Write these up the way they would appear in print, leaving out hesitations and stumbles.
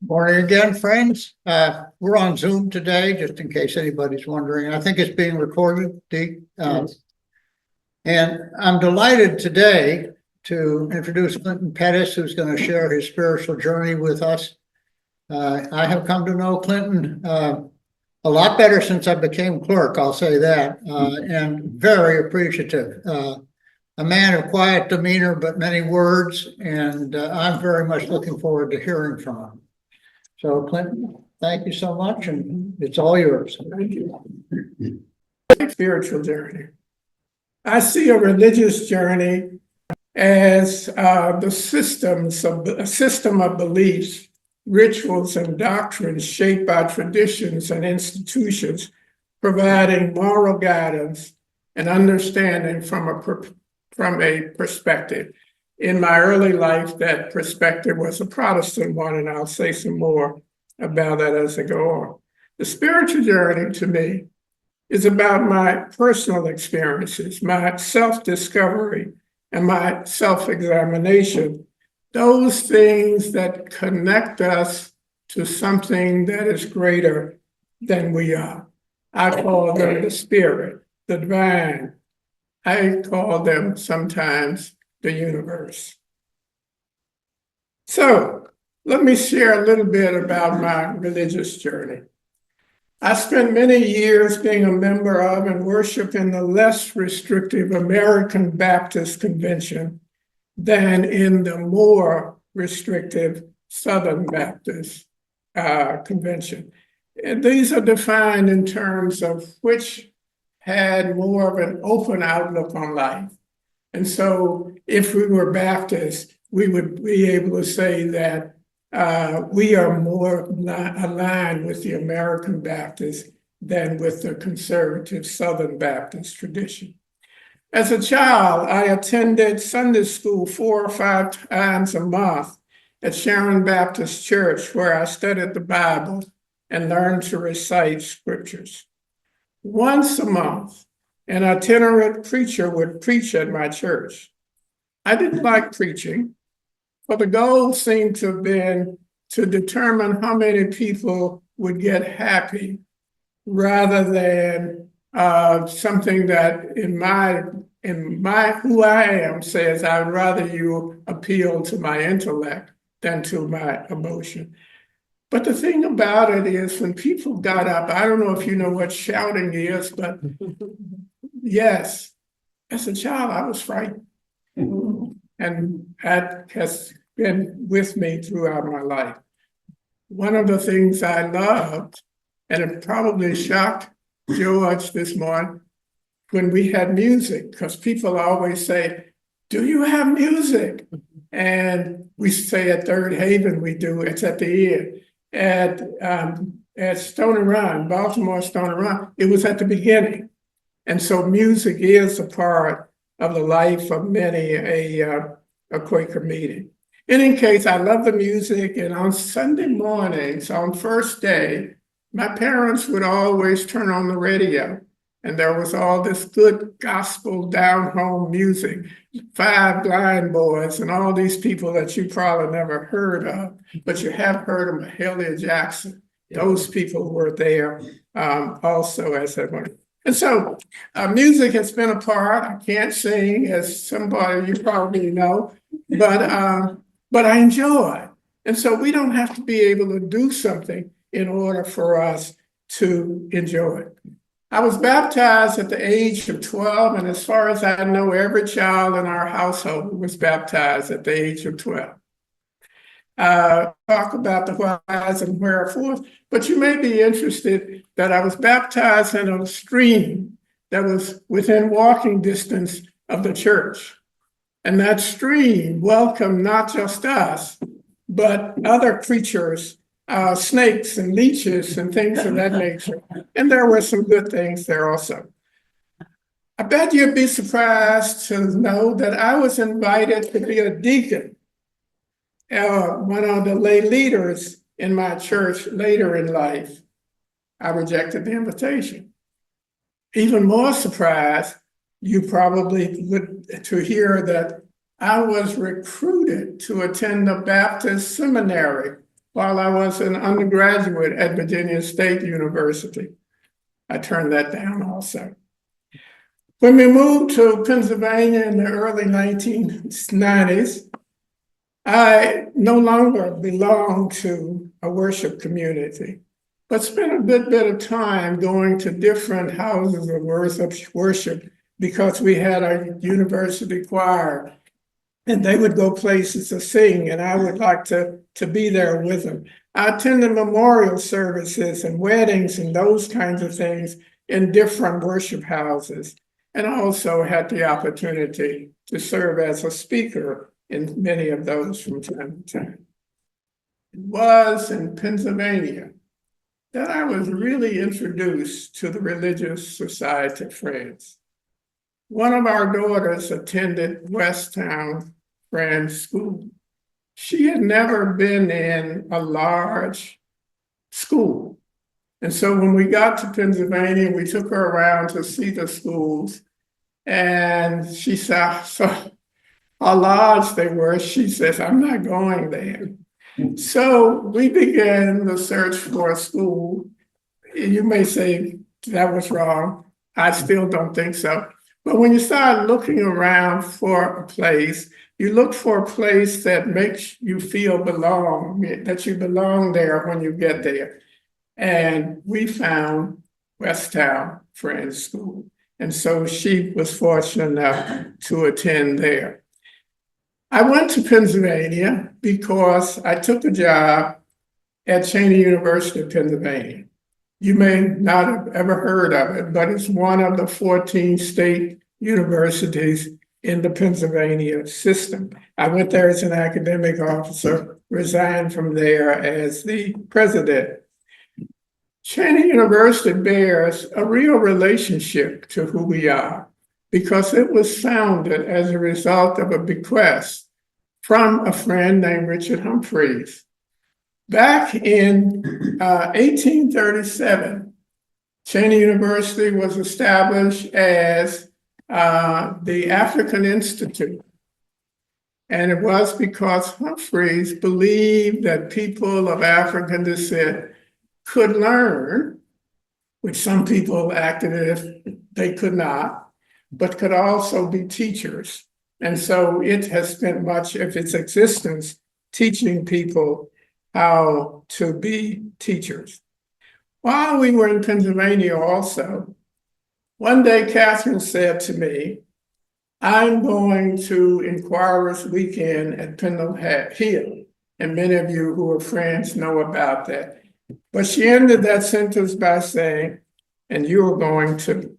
Morning again, friends. We're on Zoom today, just in case anybody's wondering. I think it's being recorded, Dee. And I'm delighted today to introduce Clinton Pettus, who's going to share his spiritual journey with us. I have come to know Clinton a lot better since I became clerk, I'll say that, and very appreciative. A man of quiet demeanor, but many words, and I'm very much looking forward to hearing from him. So Clinton, thank you so much, and it's all yours. Thank you. Spiritual journey. I see a religious journey as a system of beliefs, rituals, and doctrines shaped by traditions and institutions, providing moral guidance and understanding from a perspective. In my early life, that perspective was a Protestant one, and I'll say some more about that as I go on. The spiritual journey to me is about my personal experiences, my self-discovery, and my self-examination, those things that connect us to something that is greater than we are. I call them the spirit, the divine. I call them sometimes the universe. So let me share a little bit about my religious journey. I spent many years being a member of and worshiping the less restrictive American Baptist Convention than in the more restrictive Southern Baptist Convention. And these are defined in terms of which had more of an open outlook on life. And so if we were Baptist, we would be able to say that we are more aligned with the American Baptist than with the conservative Southern Baptist tradition. As a child, I attended Sunday school 4 or 5 times a month at Sharon Baptist Church, where I studied the Bible and learned to recite scriptures. Once a month, an itinerant preacher would preach at my church. I didn't like preaching, but the goal seemed to have been to determine how many people would get happy rather than something that in my who I am says I would rather you appeal to my intellect than to my emotion. But the thing about it is when people got up, I don't know if you know what shouting is, but yes, as a child, I was frightened. And that has been with me throughout my life. One of the things I loved, and it probably shocked George this morning, when we had music, because people always say, do you have music? And we say at Third Haven, we do, it's at the end. At Stony Run, Baltimore Stony Run, it was at the beginning. And so music is a part of the life of many a Quaker meeting. In any case, I love the music, and on Sunday mornings, on first day, my parents would always turn on the radio, and there was all this good gospel down-home music, Five Blind Boys, and all these people that you probably never heard of, but you have heard of Mahalia Jackson. Those people were there also as they went. And so music has been a part. I can't sing, as somebody you probably know, but I enjoy it. And so we don't have to be able to do something in order for us to enjoy it. I was baptized at the age of 12, and as far as I know, every child in our household was baptized at the age of 12. Talk about the whys and wherefores, but you may be interested that I was baptized in a stream that was within walking distance of the church. And that stream welcomed not just us, but other creatures, snakes and leeches and things of that nature. And there were some good things there also. I bet you'd be surprised to know that I was invited to be a deacon, one of the lay leaders in my church later in life. I rejected the invitation. Even more surprised, you probably would to hear that I was recruited to attend a Baptist seminary while I was an undergraduate at Virginia State University. I turned that down also. When we moved to Pennsylvania in the early 1990s, I no longer belonged to a worship community, but spent a good bit of time going to different houses of worship because we had a university choir and they would go places to sing and I would like to be there with them. I attended memorial services and weddings and those kinds of things in different worship houses. And I also had the opportunity to serve as a speaker in many of those from time to time. It was in Pennsylvania that I was really introduced to the Religious Society of Friends. One of our daughters attended Westtown Friends School. She had never been in a large school. And so when we got to Pennsylvania, we took her around to see the schools. And she saw how large they were. She says, I'm not going there. So we began the search for a school. You may say that was wrong. I still don't think so. But when you start looking around for a place, you look for a place that makes you feel that you belong there when you get there. And we found Westtown Friends School. And so she was fortunate enough to attend there. I went to Pennsylvania because I took a job at Cheney University of Pennsylvania. You may not have ever heard of it, but it's one of the 14 state universities in the Pennsylvania system. I went there as an academic officer, resigned from there as the president. Cheney University bears a real relationship to who we are because it was founded as a result of a bequest from a friend named Richard Humphreys. Back in 1837, Cheney University was established as the African Institute. And it was because Humphreys believed that people of African descent could learn, which some people acted as if they could not, but could also be teachers. And so it has spent much of its existence teaching people how to be teachers. While we were in Pennsylvania also, one day Catherine said to me, I'm going to Inquirers Weekend at Pendle Hill. And many of you who are friends know about that. But she ended that sentence by saying, and you're going to.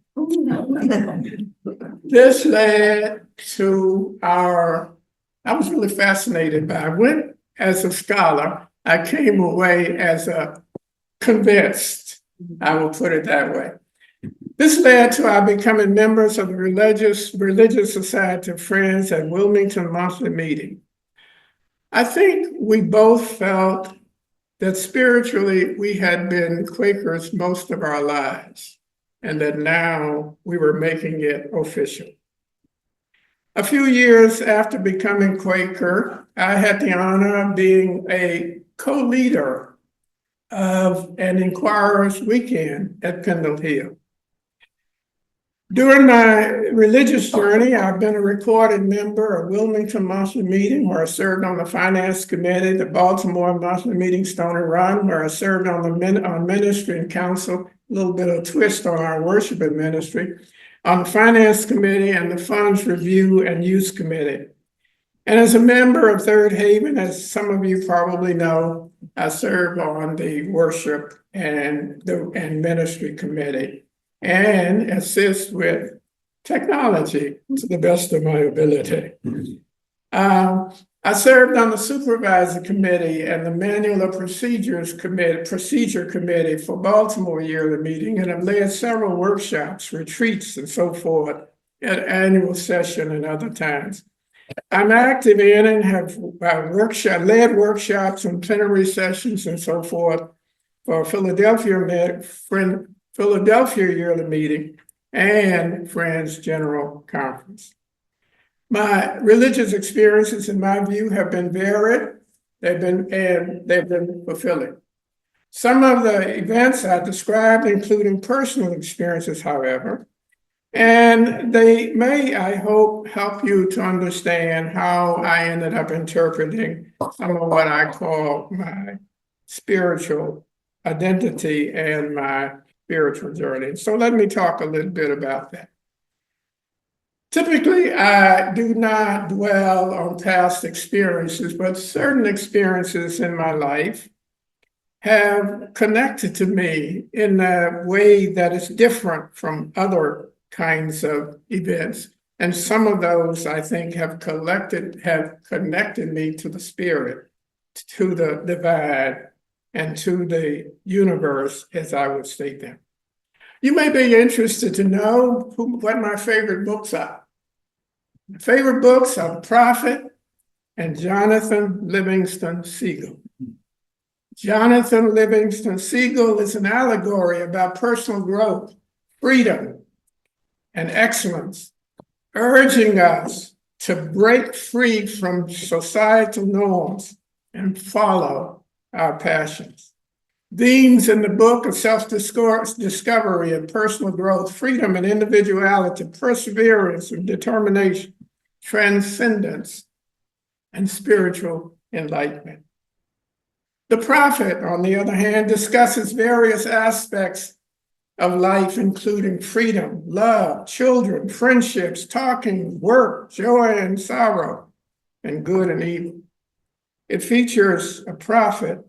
This led to I was really fascinated by it. I went as a scholar. I came away as a convinced, I will put it that way. This led to our becoming members of the Religious Society of Friends at Wilmington Monthly Meeting. I think we both felt that spiritually we had been Quakers most of our lives, and that now we were making it official. A few years after becoming Quaker, I had the honor of being a co-leader of an Inquirers Weekend at Pendle Hill. During my religious journey, I've been a recorded member of Wilmington Monthly Meeting, where I served on the Finance Committee, the Baltimore Monthly Meeting Stony Run, where I served on Ministry and Council, a little bit of a twist on our worship and ministry, on the Finance Committee and the Funds Review and Use Committee. And as a member of Third Haven, as some of you probably know, I serve on the Worship and Ministry Committee and assist with technology to the best of my ability. I served on the Supervisor Committee and the Manual of Procedure Committee for Baltimore Yearly Meeting, and have led several workshops, retreats, and so forth at annual session and other times. I'm active in and have led workshops and plenary sessions and so forth for Philadelphia Yearly Meeting and Friends General Conference. My religious experiences, in my view, have been varied. they've been fulfilling. Some of the events I described, including personal experiences, however, and they may, I hope, help you to understand how I ended up interpreting some of what I call my spiritual identity and my spiritual journey. So let me talk a little bit about that. Typically, I do not dwell on past experiences, but certain experiences in my life have connected to me in a way that is different from other kinds of events. And some of those, I think, have connected me to the spirit, to the divine, and to the universe, as I would state them. You may be interested to know what my favorite books are. My favorite books are The Prophet and Jonathan Livingston Seagull. Jonathan Livingston Seagull is an allegory about personal growth, freedom, and excellence, urging us to break free from societal norms and follow our passions. Themes in the book are self-discovery and personal growth, freedom and individuality, perseverance and determination, transcendence, and spiritual enlightenment. The prophet, on the other hand, discusses various aspects of life, including freedom, love, children, friendships, talking, work, joy and sorrow, and good and evil. It features a prophet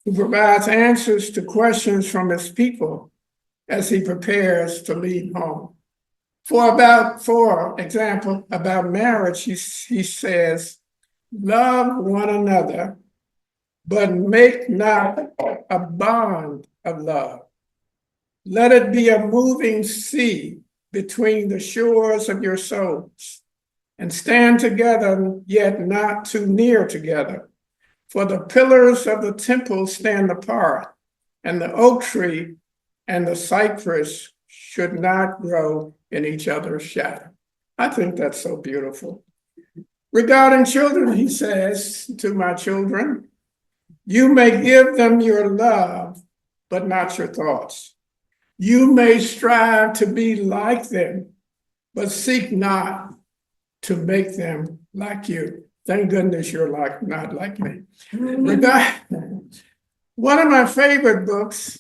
who provides answers to questions from his people as he prepares to leave home. For example, about marriage, he says, love one another, but make not a bond of love. Let it be a moving sea between the shores of your souls, and stand together, yet not too near together. For the pillars of the temple stand apart, and the oak tree and the cypress should not grow in each other's shadow. I think that's so beautiful. Regarding children, he says to my children, you may give them your love, but not your thoughts. You may strive to be like them, but seek not to make them like you. Thank goodness you're not like me. One of my favorite books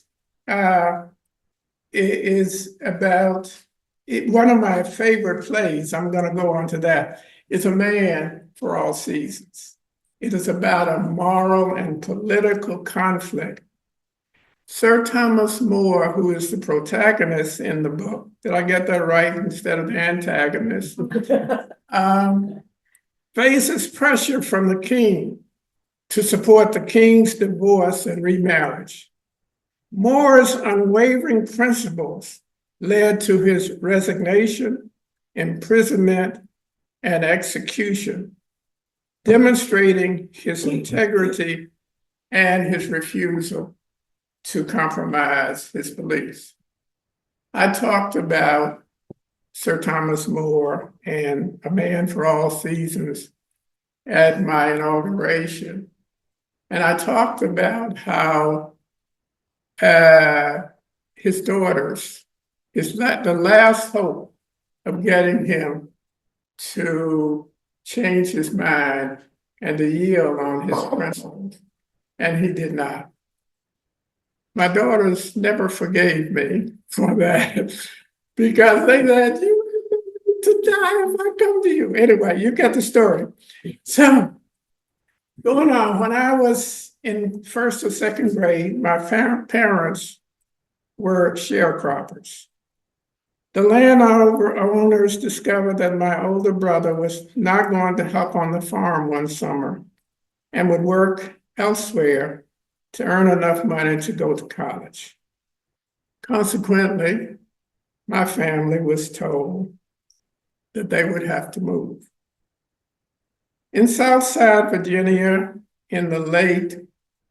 is about, one of my favorite plays, I'm going to go on to that, is A Man for All Seasons. It is about a moral and political conflict. Sir Thomas More, who is the protagonist in the book, did I get that right instead of the antagonist? Faces pressure from the king to support the king's divorce and remarriage. More's unwavering principles led to his resignation, imprisonment, and execution, demonstrating his integrity and his refusal to compromise his beliefs. I talked about Sir Thomas More and A Man for All Seasons at my inauguration. And I talked about how his daughters, the last hope of getting him to change his mind and to yield on his principles, and he did not. My daughters never forgave me for that because they said, you need to die if I come to you. Anyway, you get the story. So, going on, when I was in first or second grade, my parents were sharecroppers. The landowners discovered that my older brother was not going to help on the farm one summer and would work elsewhere to earn enough money to go to college. Consequently, my family was told that they would have to move. In Southside Virginia in the late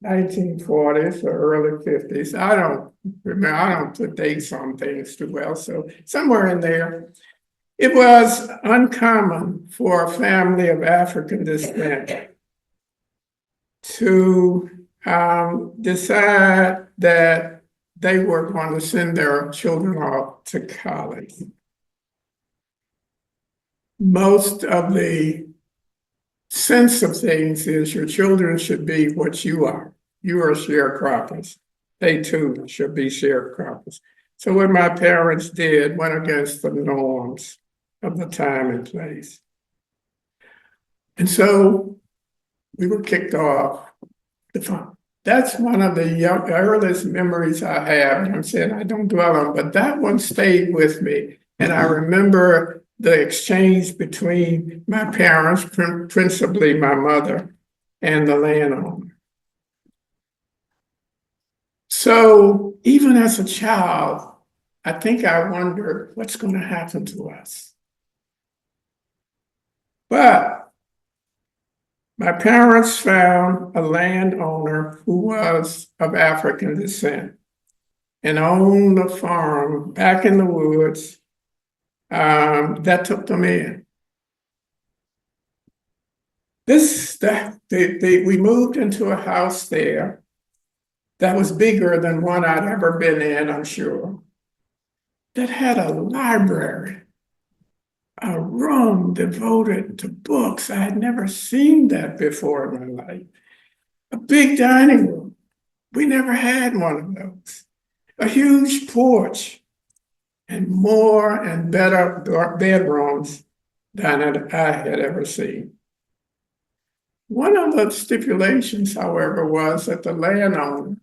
1940s or early 50s, I don't remember, I don't put dates on things too well, so somewhere in there, it was uncommon for a family of African descent to decide that they were going to send their children off to college. Most of the sense of things is your children should be what you are. You are sharecroppers. They too should be sharecroppers. So what my parents did went against the norms of the time and place. And so we were kicked off the farm. That's one of the earliest memories I have. And I'm saying I don't dwell on, but that one stayed with me. And I remember the exchange between my parents, principally my mother, and the landowner. So even as a child, I think I wondered what's going to happen to us. But my parents found a landowner who was of African descent and owned a farm back in the woods that took them in. We moved into a house there that was bigger than one I'd ever been in, I'm sure, that had a library, a room devoted to books. I had never seen that before in my life. A big dining room. We never had one of those. A huge porch and more and better bedrooms than I had ever seen. One of the stipulations, however, was that the landowner,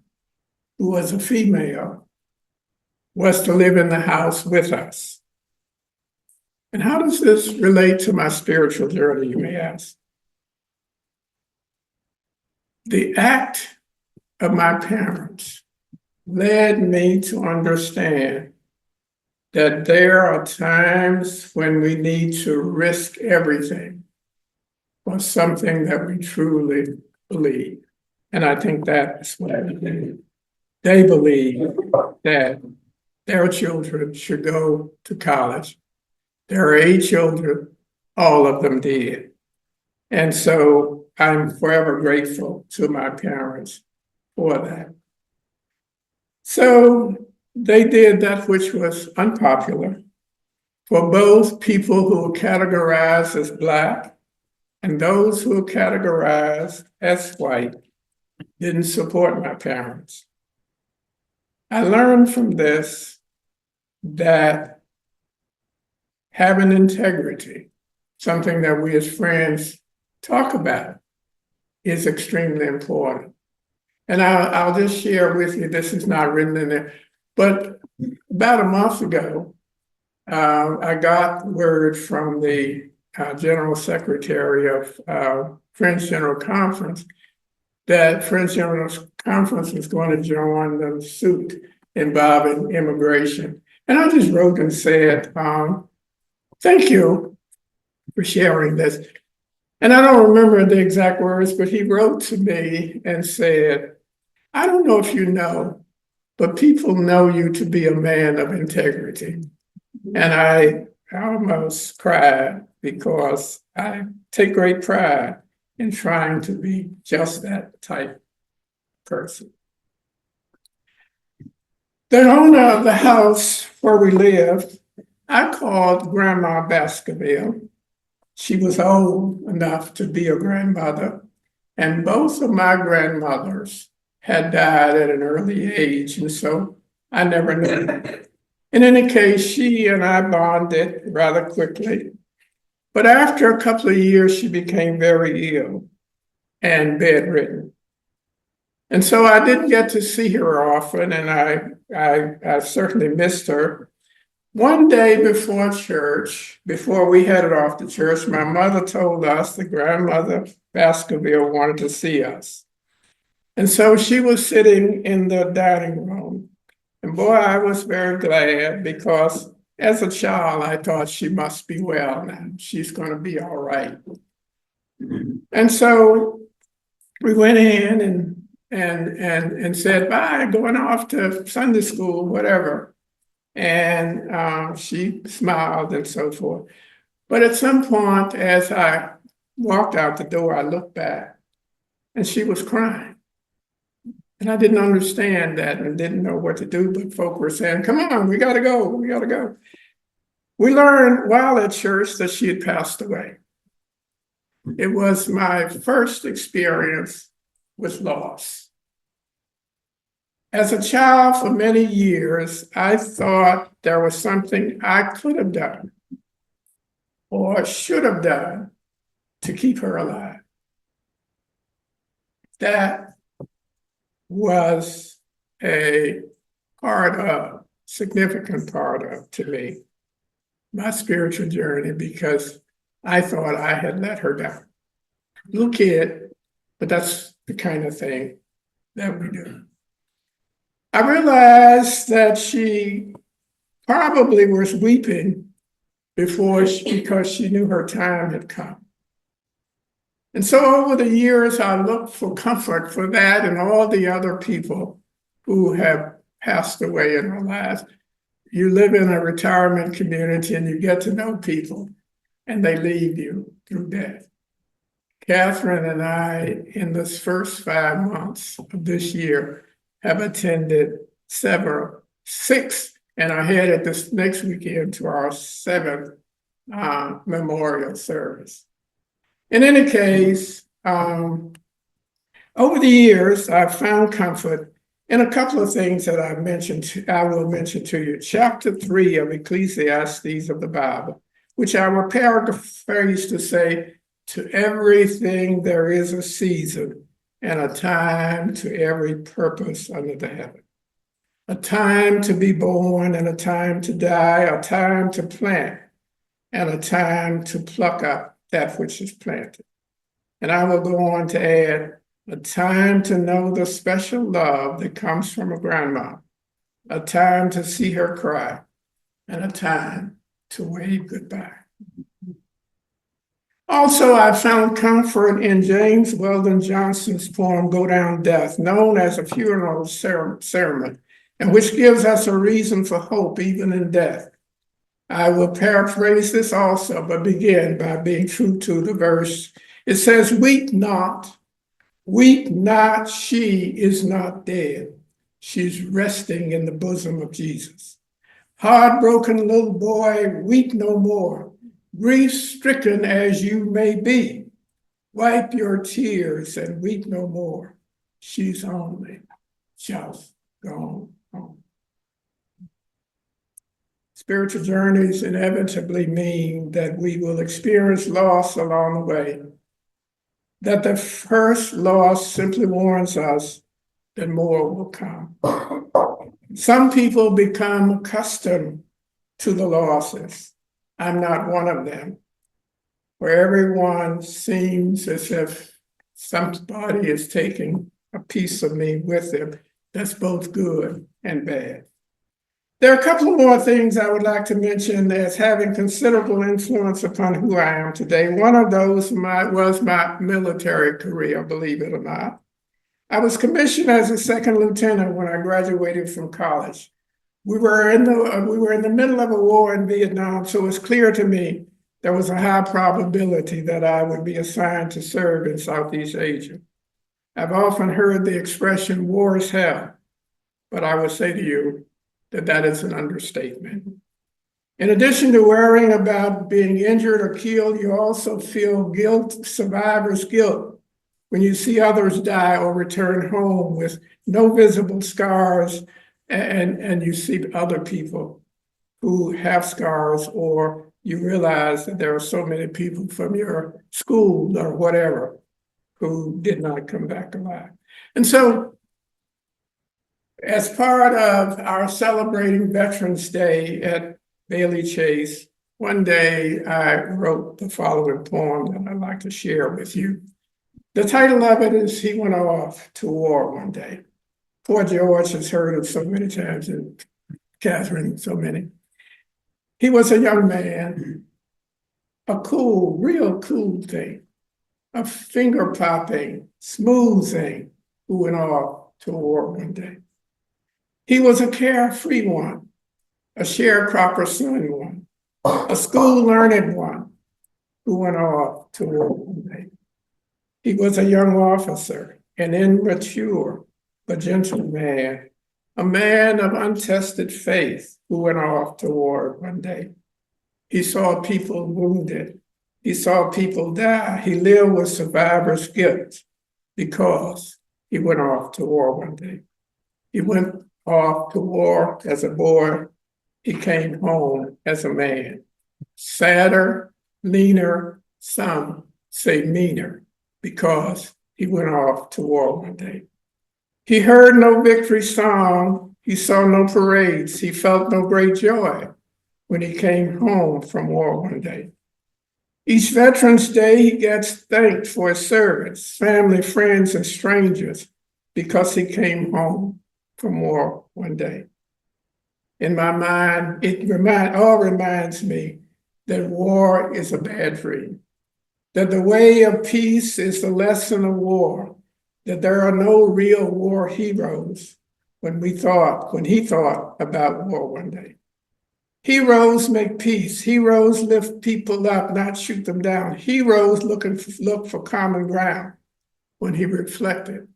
who was a female, was to live in the house with us. And how does this relate to my spiritual journey, you may ask? The act of my parents led me to understand that there are times when we need to risk everything for something that we truly believe. And I think that's what they believe. They believe that their children should go to college. There are 8 children, all of them did. And so I'm forever grateful to my parents for that. So they did that which was unpopular for both people who were categorized as Black and those who were categorized as white didn't support my parents. I learned from this that having integrity, something that we as friends talk about, is extremely important. And I'll just share with you, this is not written in there, but about a month ago, I got word from the General Secretary of Friends General Conference that Friends General Conference is going to join the suit involving immigration. And I just wrote and said, thank you for sharing this. And I don't remember the exact words, but he wrote to me and said, I don't know if you know, but people know you to be a man of integrity. And I almost cried because I take great pride in trying to be just that type of person. The owner of the house where we lived, I called Grandma Baskerville. She was old enough to be a grandmother, and both of my grandmothers had died at an early age, and so I never knew. In any case, she and I bonded rather quickly. But after a couple of years, she became very ill and bedridden. And so I didn't get to see her often, and I certainly missed her. One day before church, before we headed off to church, my mother told us that Grandmother Baskerville wanted to see us. And so she was sitting in the dining room. And boy, I was very glad because as a child, I thought she must be well now. She's going to be all right. And so we went in and said, bye, going off to Sunday school, whatever. And she smiled and so forth. But at some point, as I walked out the door, I looked back and she was crying. And I didn't understand that and didn't know what to do, but folk were saying, come on, we gotta go, we gotta go. We learned while at church that she had passed away. It was my first experience with loss. As a child for many years, I thought there was something I could have done or should have done to keep her alive. That was a significant part of, to me, my spiritual journey, because I thought I had let her down. Little kid, but that's the kind of thing that we do. I realized that she probably was weeping because she knew her time had come. And so over the years, I looked for comfort for that and all the other people who have passed away in our lives. You live in a retirement community and you get to know people and they leave you through death. Catherine and I, in this first 5 months of this year, have attended six, and are headed this next weekend to our 7th memorial service. In any case, over the years, I've found comfort in a couple of things that I will mention to you. Chapter 3 of Ecclesiastes of the Bible, which I will paraphrase to say, to everything there is a season and a time to every purpose under the heaven. A time to be born and a time to die, a time to plant and a time to pluck up that which is planted. And I will go on to add a time to know the special love that comes from a grandma, a time to see her cry, and a time to wave goodbye. Also, I found comfort in James Weldon Johnson's poem, Go Down Death, known as a funeral sermon, and which gives us a reason for hope even in death. I will paraphrase this also, but begin by being true to the verse. It says, weep not, she is not dead. She's resting in the bosom of Jesus. Heartbroken little boy, weep no more. Grief-stricken as you may be, wipe your tears and weep no more. She's only just gone home. Spiritual journeys inevitably mean that we will experience loss along the way. That the first loss simply warns us that more will come. Some people become accustomed to the losses. I'm not one of them, where everyone seems as if somebody is taking a piece of me with them. That's both good and bad. There are a couple more things I would like to mention as having considerable influence upon who I am today. One of those was my military career, believe it or not. I was commissioned as a second lieutenant when I graduated from college. We were in the middle of a war in Vietnam, so it was clear to me there was a high probability that I would be assigned to serve in Southeast Asia. I've often heard the expression, war is hell, but I would say to you that that is an understatement. In addition to worrying about being injured or killed, you also feel guilt, survivor's guilt, when you see others die or return home with no visible scars, and you see other people who have scars, or you realize that there are so many people from your school or whatever who did not come back alive. And so, as part of our celebrating Veterans Day at Bailey Chase, one day I wrote the following poem that I'd like to share with you. The title of it is He Went Off to War One Day. Poor George has heard it so many times, and Catherine, so many. He was a young man, a cool, real cool thing, a finger-popping, smooth thing who went off to war one day. He was a carefree one, a sharecropper son one, a school-learned one who went off to war one day. He was a young officer, an immature but gentle man, a man of untested faith who went off to war one day. He saw people wounded. He saw people die. He lived with survivor's guilt because he went off to war one day. He went off to war as a boy. He came home as a man. Sadder, leaner, some say meaner, because he went off to war one day. He heard no victory song. He saw no parades. He felt no great joy when he came home from war one day. Each Veterans Day, he gets thanked for his service, family, friends, and strangers, because he came home from war one day. In my mind, it reminds me that war is a bad dream, that the way of peace is the lesson of war, that there are no real war heroes when he thought about war one day. Heroes make peace. Heroes lift people up, not shoot them down. Heroes look for common ground when he reflected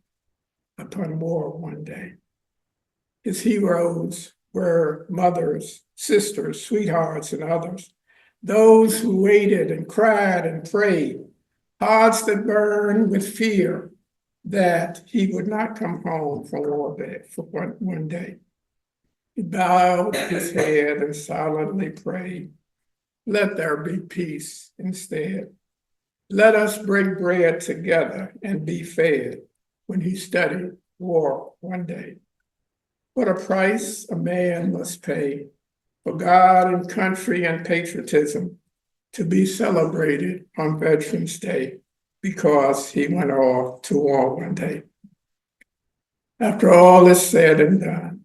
upon war one day. His heroes were mothers, sisters, sweethearts, and others. Those who waited and cried and prayed, hearts that burned with fear that he would not come home from war for one day. He bowed his head and silently prayed, "Let there be peace instead. Let us break bread together and be fed," when he studied war one day. What a price a man must pay for God and country and patriotism to be celebrated on Veterans Day because he went off to war one day. After all is said and done,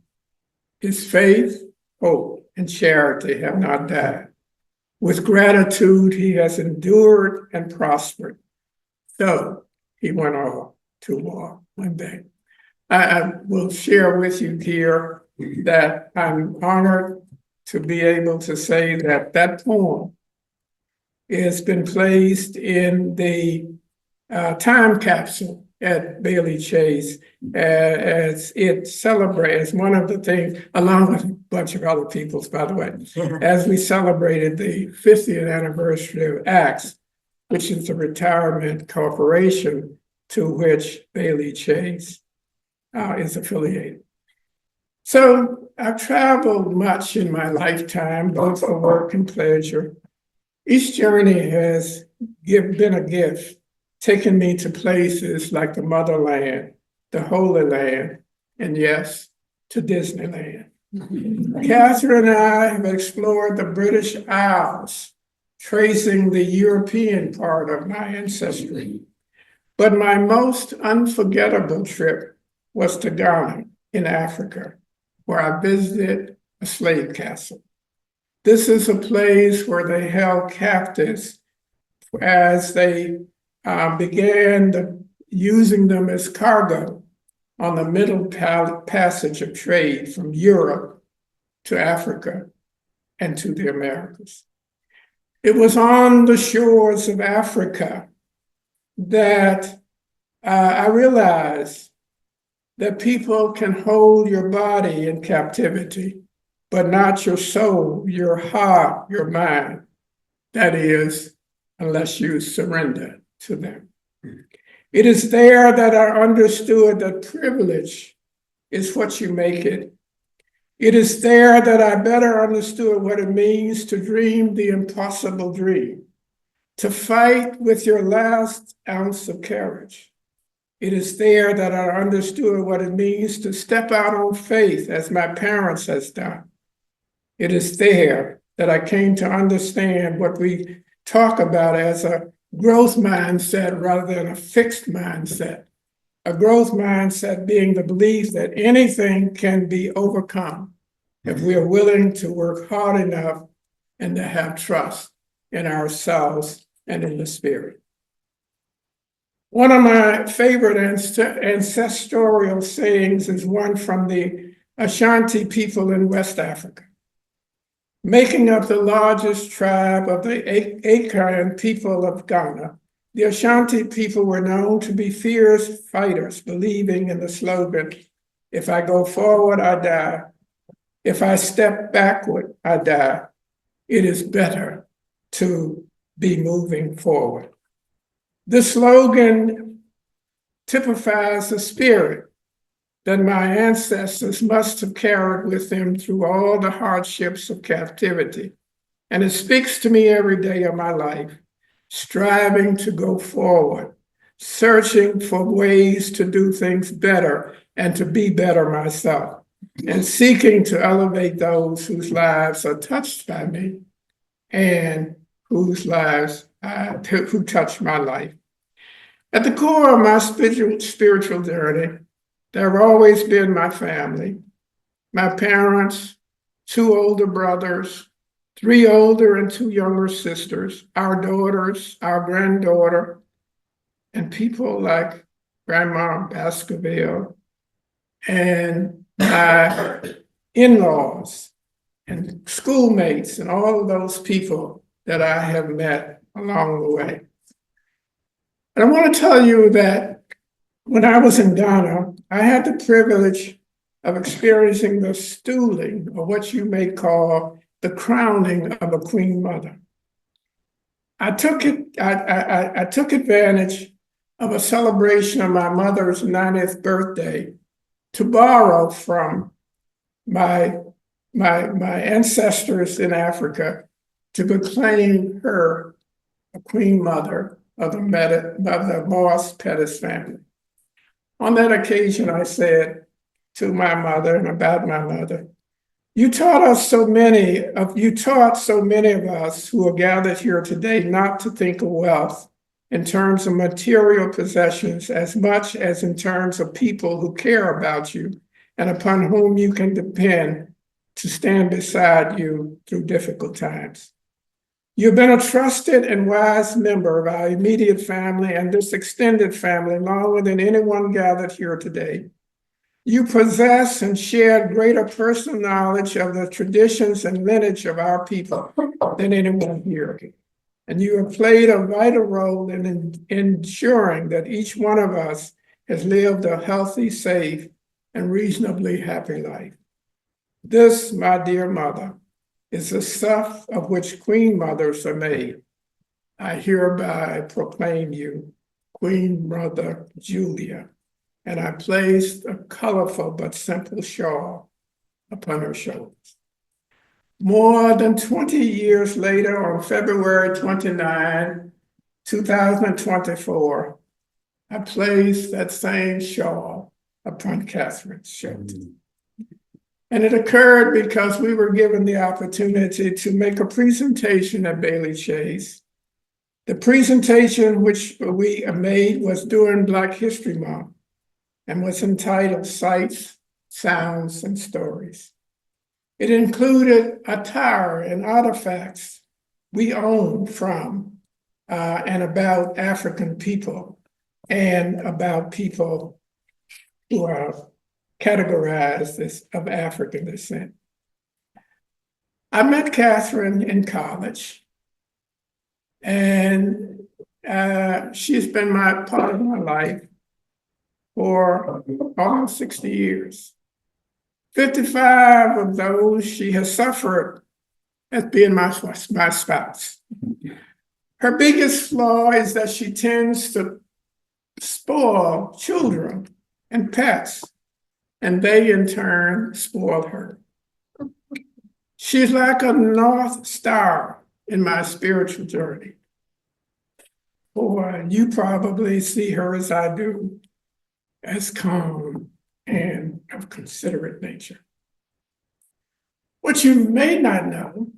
his faith, hope, and charity have not died. With gratitude, he has endured and prospered. So he went off to war one day. I will share with you here that I'm honored to be able to say that that poem has been placed in the time capsule at Bailey Chase as it celebrates one of the things, along with a bunch of other people's, by the way, as we celebrated the 50th anniversary of ACTS, which is the retirement corporation to which Bailey Chase is affiliated. So I've traveled much in my lifetime, both for work and pleasure. Each journey has been a gift, taking me to places like the motherland, the Holy Land, and yes, to Disneyland. Catherine and I have explored the British Isles, tracing the European part of my ancestry. But my most unforgettable trip was to Ghana in Africa, where I visited a slave castle. This is a place where they held captives as they began using them as cargo on the middle passage of trade from Europe to Africa and to the Americas. It was on the shores of Africa that I realized that people can hold your body in captivity, but not your soul, your heart, your mind. That is, unless you surrender to them. It is there that I understood that privilege is what you make it. It is there that I better understood what it means to dream the impossible dream, to fight with your last ounce of courage. It is there that I understood what it means to step out on faith as my parents has done. It is there that I came to understand what we talk about as a growth mindset rather than a fixed mindset. A growth mindset being the belief that anything can be overcome if we are willing to work hard enough and to have trust in ourselves and in the Spirit. One of my favorite ancestral sayings is one from the Ashanti people in West Africa. Making up the largest tribe of the Akan people of Ghana, The Ashanti people were known to be fierce fighters, believing in the slogan, "If I go forward, I die. If I step backward, I die. It is better to be moving forward." This slogan typifies the spirit that my ancestors must have carried with them through all the hardships of captivity. And it speaks to me every day of my life, striving to go forward, searching for ways to do things better and to be better myself, and seeking to elevate those whose lives are touched by me and whose lives who touch my life. At the core of my spiritual journey, there have always been my family, my parents, 2 older brothers, 3 older and 2 younger sisters, our daughters, our granddaughter, and people like Grandma Baskerville, and my in-laws and schoolmates and all of those people that I have met along the way. And I want to tell you that when I was in Ghana, I had the privilege of experiencing the stooling, or what you may call the crowning of a Queen Mother. I took advantage of a celebration of my mother's 90th birthday to borrow from my ancestors in Africa to proclaim her a Queen Mother of the Moss Pettus family. On that occasion, I said to my mother and about my mother, you taught so many of us who are gathered here today not to think of wealth in terms of material possessions as much as in terms of people who care about you and upon whom you can depend to stand beside you through difficult times. You've been a trusted and wise member of our immediate family and this extended family longer than anyone gathered here today. You possess and share greater personal knowledge of the traditions and lineage of our people than anyone here. And you have played a vital role in ensuring that each one of us has lived a healthy, safe, and reasonably happy life. This, my dear mother, is the stuff of which Queen Mothers are made. I hereby proclaim you Queen Mother Julia, and I placed a colorful but simple shawl upon her shoulders. More than 20 years later, on February 29, 2024, I placed that same shawl upon Catherine's shoulders. And it occurred because we were given the opportunity to make a presentation at Bailey Chase. The presentation which we made was during Black History Month and was entitled Sights, Sounds, and Stories. It included attire and artifacts we own from and about African people and about people who are categorized as of African descent. I met Catherine in college, and she's been part of my life for almost 60 years. 55 of those she has suffered as being my spouse. Her biggest flaw is that she tends to spoil children and pets, and they in turn spoil her. She's like a North Star in my spiritual journey. Or you probably see her as I do, as calm and of considerate nature. What you may not know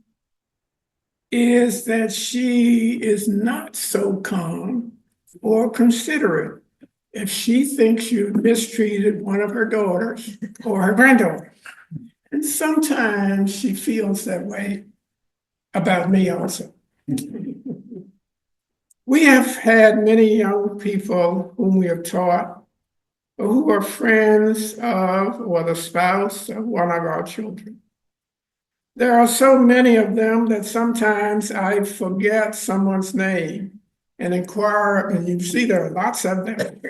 is that she is not so calm or considerate if she thinks you mistreated one of her daughters or her granddaughter. And sometimes she feels that way about me also. We have had many young people whom we have taught or who are friends of or the spouse of one of our children. There are so many of them that sometimes I forget someone's name and inquire, and you see there are lots of them,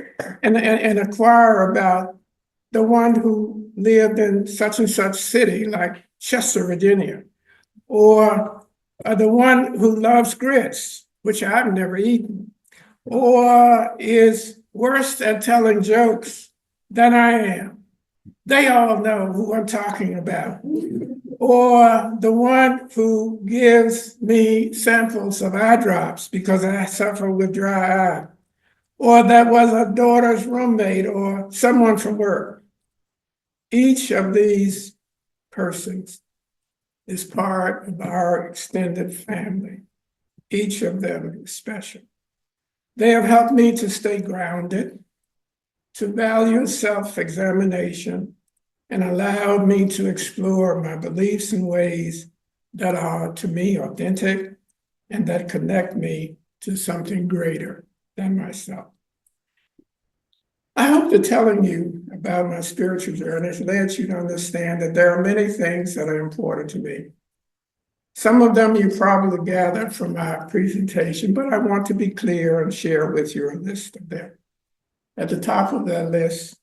and inquire about the one who lived in such and such city, like Chester, Virginia, or the one who loves grits, which I've never eaten, or is worse at telling jokes than I am. They all know who I'm talking about. Or the one who gives me samples of eye drops because I suffer with dry eye. Or that was a daughter's roommate or someone from work. Each of these persons is part of our extended family. Each of them is special. They have helped me to stay grounded, to value self-examination, and allowed me to explore my beliefs in ways that are, to me, authentic and that connect me to something greater than myself. I hope that telling you about my spiritual journey has led you to understand that there are many things that are important to me. Some of them you probably gathered from my presentation, but I want to be clear and share with you a list of them. At the top of that list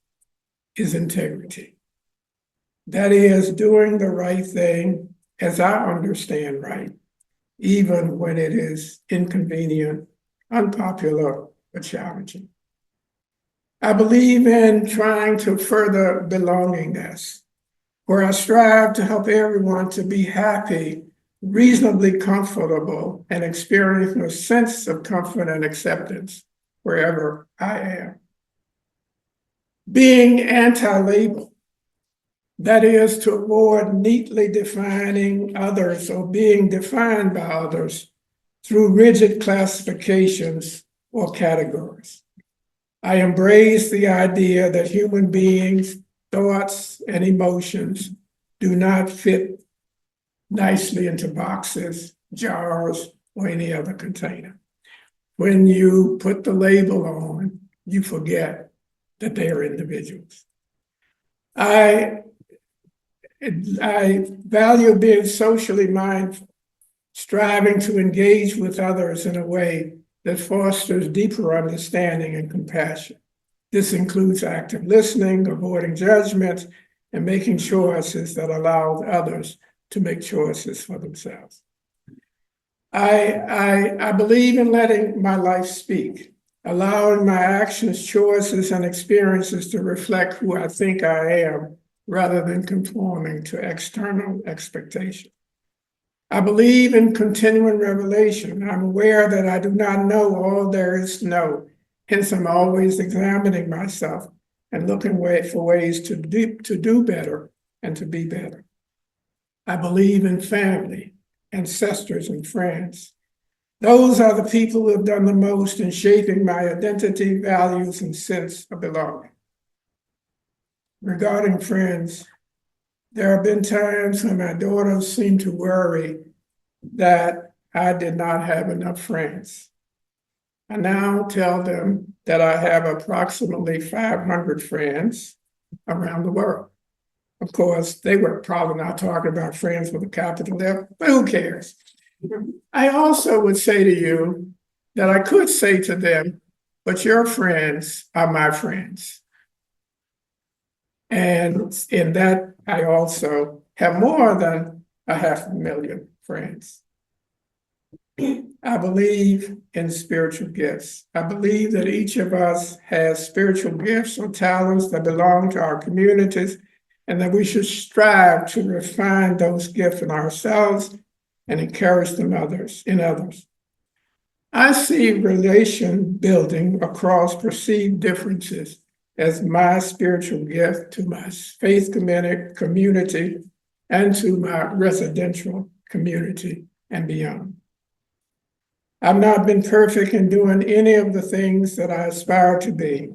is integrity. That is, doing the right thing as I understand right, even when it is inconvenient, unpopular, or challenging. I believe in trying to further belongingness, where I strive to help everyone to be happy, reasonably comfortable, and experience a sense of comfort and acceptance wherever I am. Being anti-label, that is, to avoid neatly defining others or being defined by others through rigid classifications or categories. I embrace the idea that human beings' thoughts and emotions do not fit nicely into boxes, jars, or any other container. When you put the label on, you forget that they are individuals. I value being socially mindful, striving to engage with others in a way that fosters deeper understanding and compassion. This includes active listening, avoiding judgment, and making choices that allow others to make choices for themselves. I believe in letting my life speak, allowing my actions, choices, and experiences to reflect who I think I am, rather than conforming to external expectations. I believe in continuing revelation. I'm aware that I do not know all there is to know. Hence, I'm always examining myself and looking for ways to do better and to be better. I believe in family, ancestors, and friends. Those are the people who have done the most in shaping my identity, values, and sense of belonging. Regarding friends, there have been times when my daughters seemed to worry that I did not have enough friends. I now tell them that I have approximately 500 friends around the world. Of course, they were probably not talking about friends with a capital F, but who cares? I also would say to you that I could say to them, but your friends are my friends. And in that, I also have more than 500,000 friends. I believe in spiritual gifts. I believe that each of us has spiritual gifts or talents that belong to our communities, and that we should strive to refine those gifts in ourselves and encourage them in others. I see relation building across perceived differences as my spiritual gift to my faith community and to my residential community and beyond. I've not been perfect in doing any of the things that I aspire to be,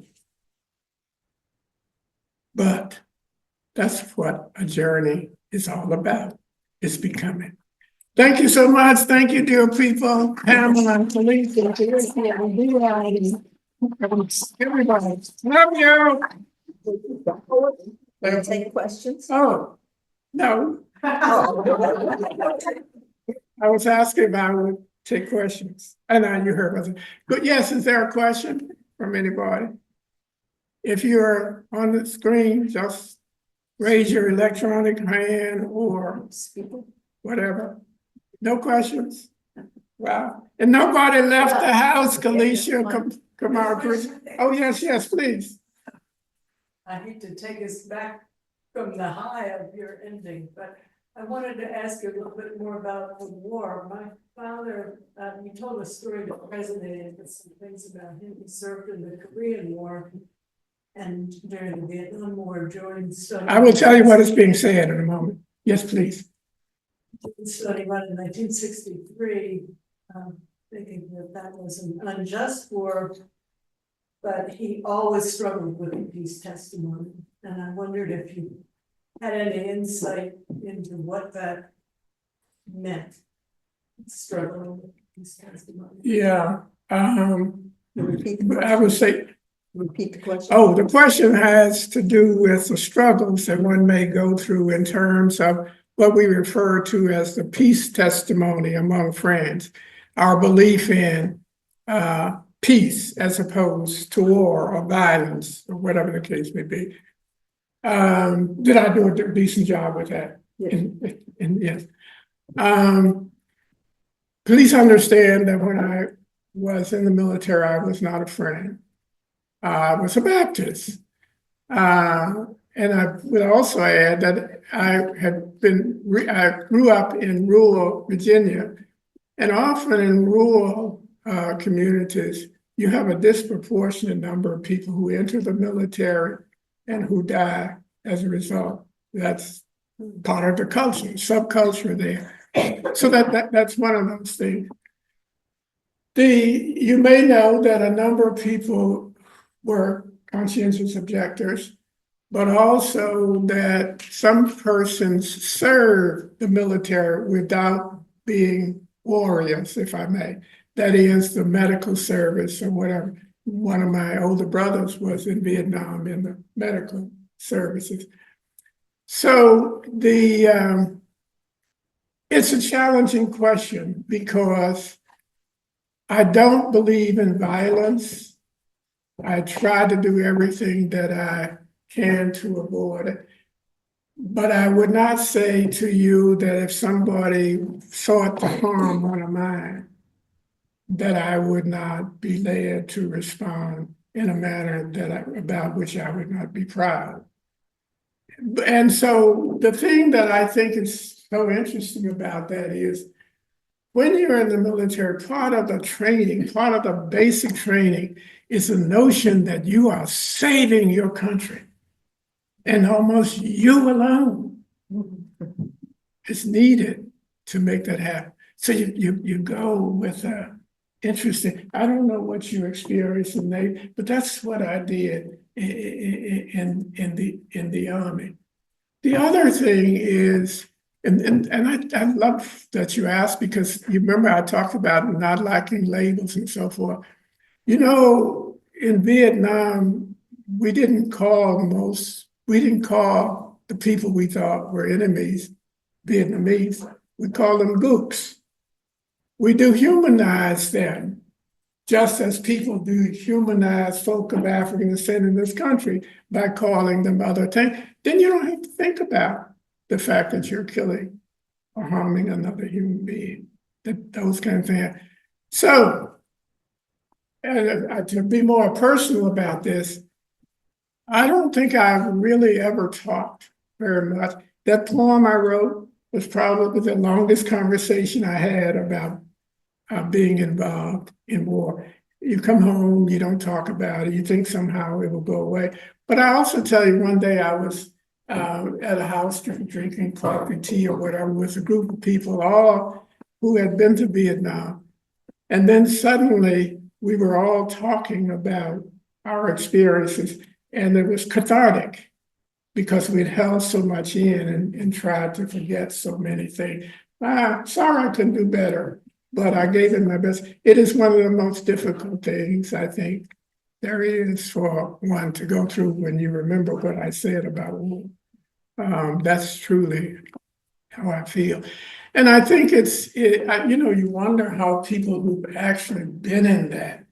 but that's what a journey is all about. It's becoming. Thank you so much. Thank you, dear people. Pamela and Talisa. Everybody. Love you. Take questions? Oh, no. I was asking if I would take questions. I know you heard what I said. But yes, is there a question from anybody? If you're on the screen, just raise your electronic hand or whatever. No questions? Wow. And nobody left the house, Kalisha, come. Oh, yes, please. I hate to take us back from the high of your ending, but I wanted to ask you a little bit more about the war. My father, you told a story that resonated with some things about him. He served in the Korean War and during the Vietnam War joined study. I will tell you what is being said in a moment. Yes, please. Study about in 1963, thinking that that was an unjust war, but he always struggled with the peace testimony. And I wondered if you had any insight into what that meant, struggling with peace testimony. Yeah. Repeat the I would say, Repeat the question. oh, the question has to do with the struggles that one may go through in terms of what we refer to as the peace testimony among friends, our belief in peace as opposed to war or violence or whatever the case may be. Did I do a decent job with that? Yes. And yes. Please understand that when I was in the military, I was not a friend. I was a Baptist. And I would also add that I grew up in rural Virginia, and often in rural communities, you have a disproportionate number of people who enter the military and who die as a result. That's part of the culture, subculture there. So that's one of those things. You may know that a number of people were conscientious objectors, but also that some persons serve the military without being warriors, if I may. That is the medical service or whatever. One of my older brothers was in Vietnam in the medical services. So it's a challenging question because I don't believe in violence. I try to do everything that I can to avoid it. But I would not say to you that if somebody sought to harm one of mine, that I would not be led to respond in a manner about which I would not be proud. And so the thing that I think is so interesting about that is when you're in the military, part of the training, part of the basic training is the notion that you are saving your country. And almost you alone is needed to make that happen. So you go with interesting. I don't know what you experienced in Navy, but that's what I did in the Army. The other thing is, and I love that you asked, because you remember I talked about not liking labels and so forth. You know, in Vietnam, we didn't call the people we thought were enemies Vietnamese. We called them gooks. We do humanize them, just as people do humanize folk of African descent in this country by calling them other things. Then you don't have to think about the fact that you're killing or harming another human being, those kind of things. So, to be more personal about this, I don't think I've really ever talked very much. That poem I wrote was probably the longest conversation I had about being involved in war. You come home, you don't talk about it, you think somehow it will go away. But I also tell you, one day I was at a house drinking coffee, tea, or whatever, with a group of people, all who had been to Vietnam. And then suddenly we were all talking about our experiences, and it was cathartic because we'd held so much in and tried to forget so many things. Sorry I couldn't do better, but I gave it my best. It is one of the most difficult things, I think, there is for one to go through when you remember what I said about war. That's truly how I feel. And I think you wonder how people who've actually been in that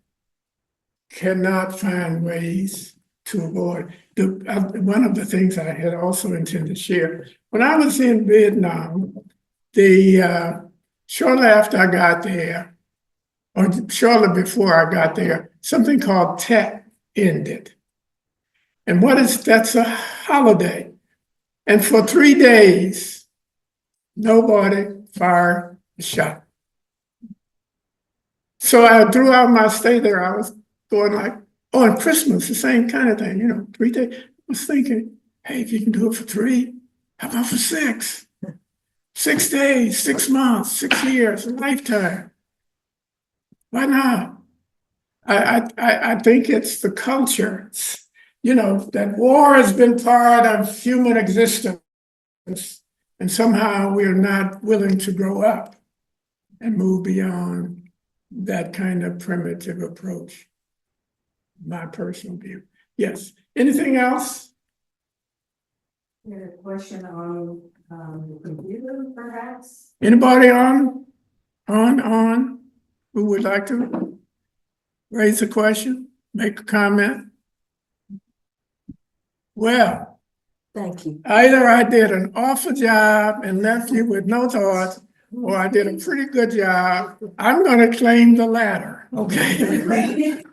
cannot find ways to avoid. One of the things I had also intended to share, when I was in Vietnam, shortly after I got there, or shortly before I got there, something called Tet ended. And that's a holiday. And for 3 days, nobody fired a shot. So throughout my stay there, I was going like, oh, and Christmas, the same kind of thing, 3 days. I was thinking, hey, if you can do it for 3, how about for 6? 6 days, 6 months, 6 years, a lifetime. Why not? I think it's the culture, that war has been part of human existence, and somehow we are not willing to grow up and move beyond that kind of primitive approach. My personal view. Yes. Anything else? A question on the computer, perhaps? Anybody on who would like to raise a question, make a comment? Well, Thank you. either I did an awful job and left you with no thoughts, or I did a pretty good job. I'm going to claim the latter, okay?